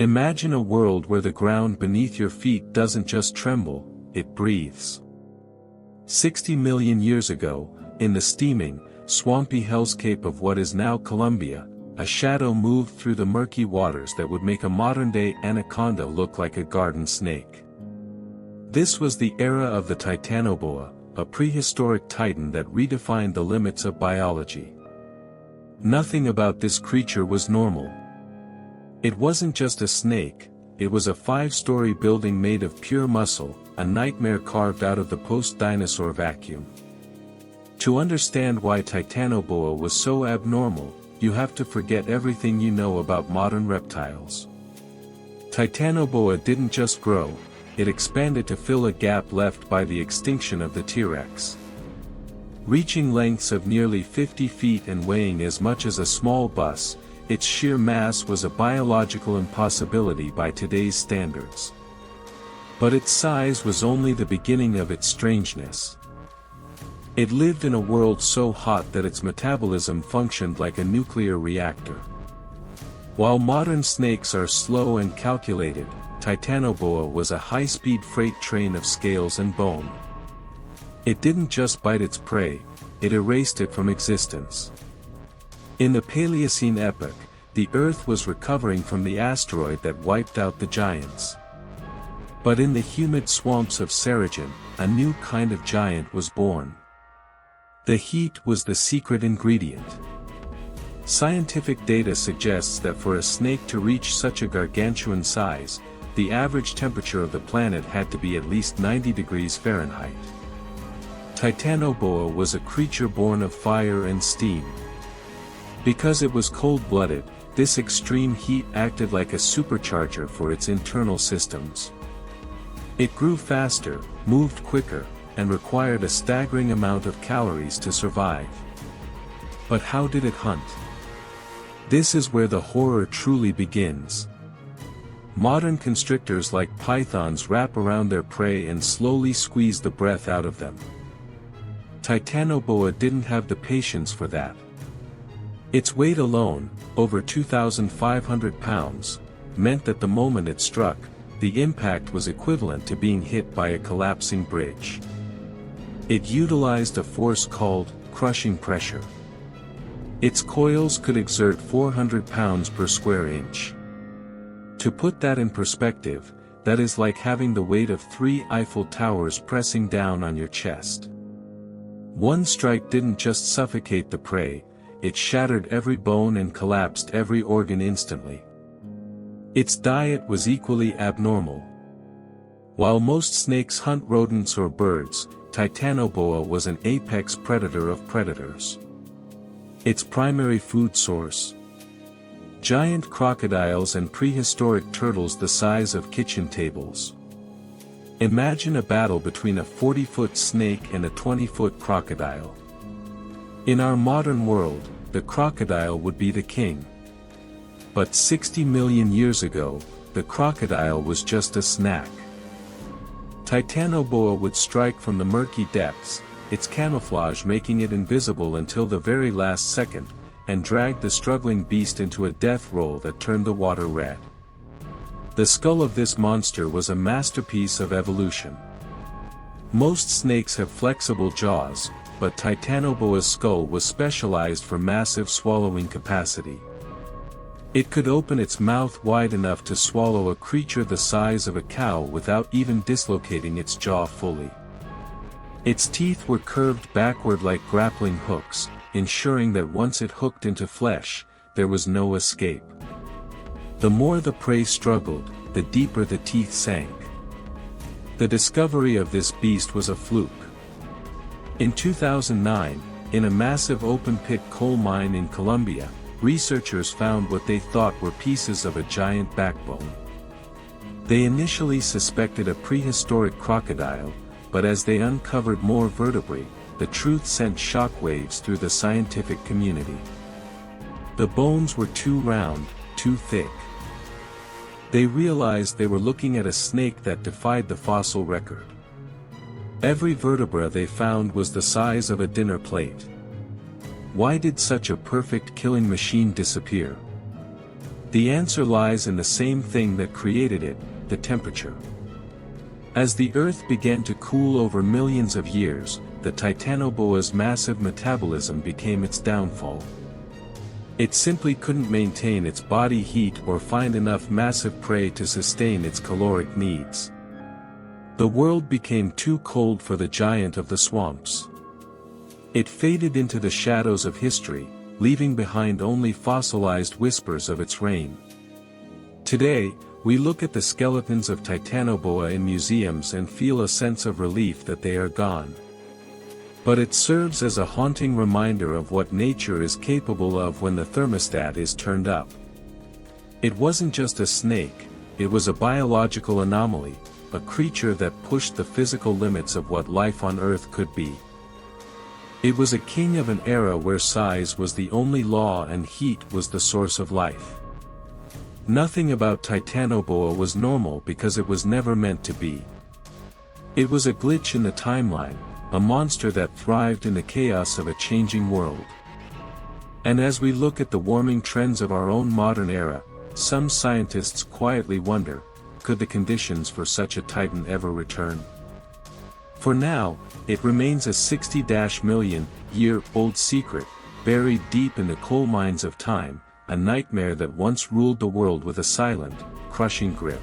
Imagine a world where the ground beneath your feet doesn't just tremble, it breathes. 60 million years ago, in the steaming, swampy hellscape of what is now Colombia, a shadow moved through the murky waters that would make a modern-day anaconda look like a garden snake. This was the era of the Titanoboa, a prehistoric titan that redefined the limits of biology. Nothing about this creature was normal. It wasn't just a snake, it was a 5-story building made of pure muscle, a nightmare carved out of the post-dinosaur vacuum. To understand why Titanoboa was so abnormal, you have to forget everything you know about modern reptiles. Titanoboa didn't just grow, it expanded to fill a gap left by the extinction of the T-Rex. Reaching lengths of nearly 50 feet and weighing as much as a small bus, its sheer mass was a biological impossibility by today's standards. But its size was only the beginning of its strangeness. It lived in a world so hot that its metabolism functioned like a nuclear reactor. While modern snakes are slow and calculated, Titanoboa was a high-speed freight train of scales and bone. It didn't just bite its prey, it erased it from existence. In the Paleocene epoch, the Earth was recovering from the asteroid that wiped out the giants. But in the humid swamps of Saragen, a new kind of giant was born. The heat was the secret ingredient. Scientific data suggests that for a snake to reach such a gargantuan size, the average temperature of the planet had to be at least 90 degrees Fahrenheit. Titanoboa was a creature born of fire and steam. Because it was cold-blooded, this extreme heat acted like a supercharger for its internal systems. It grew faster, moved quicker, and required a staggering amount of calories to survive. But how did it hunt? This is where the horror truly begins. Modern constrictors like pythons wrap around their prey and slowly squeeze the breath out of them. Titanoboa didn't have the patience for that. Its weight alone, over 2,500 pounds, meant that the moment it struck, the impact was equivalent to being hit by a collapsing bridge. It utilized a force called crushing pressure. Its coils could exert 400 pounds per square inch. To put that in perspective, that is like having the weight of 3 Eiffel Towers pressing down on your chest. One strike didn't just suffocate the prey, it shattered every bone and collapsed every organ instantly. Its diet was equally abnormal. While most snakes hunt rodents or birds, Titanoboa was an apex predator of predators. Its primary food source: giant crocodiles and prehistoric turtles the size of kitchen tables. Imagine a battle between a 40-foot snake and a 20-foot crocodile. In our modern world, the crocodile would be the king. But 60 million years ago, the crocodile was just a snack. Titanoboa would strike from the murky depths, its camouflage making it invisible until the very last second, and drag the struggling beast into a death roll that turned the water red. The skull of this monster was a masterpiece of evolution. Most snakes have flexible jaws, but Titanoboa's skull was specialized for massive swallowing capacity. It could open its mouth wide enough to swallow a creature the size of a cow without even dislocating its jaw fully. Its teeth were curved backward like grappling hooks, ensuring that once it hooked into flesh, there was no escape. The more the prey struggled, the deeper the teeth sank. The discovery of this beast was a fluke. In 2009, in a massive open-pit coal mine in Colombia, researchers found what they thought were pieces of a giant backbone. They initially suspected a prehistoric crocodile, but as they uncovered more vertebrae, the truth sent shockwaves through the scientific community. The bones were too round, too thick. They realized they were looking at a snake that defied the fossil record. Every vertebra they found was the size of a dinner plate. Why did such a perfect killing machine disappear? The answer lies in the same thing that created it, the temperature. As the Earth began to cool over millions of years, the Titanoboa's massive metabolism became its downfall. It simply couldn't maintain its body heat or find enough massive prey to sustain its caloric needs. The world became too cold for the giant of the swamps. It faded into the shadows of history, leaving behind only fossilized whispers of its reign. Today, we look at the skeletons of Titanoboa in museums and feel a sense of relief that they are gone. But it serves as a haunting reminder of what nature is capable of when the thermostat is turned up. It wasn't just a snake, it was a biological anomaly, a creature that pushed the physical limits of what life on Earth could be. It was a king of an era where size was the only law and heat was the source of life. Nothing about Titanoboa was normal because it was never meant to be. It was a glitch in the timeline, a monster that thrived in the chaos of a changing world. And as we look at the warming trends of our own modern era, some scientists quietly wonder, could the conditions for such a titan ever return? For now, it remains a 60-million-year-old secret, buried deep in the coal mines of time, a nightmare that once ruled the world with a silent, crushing grip.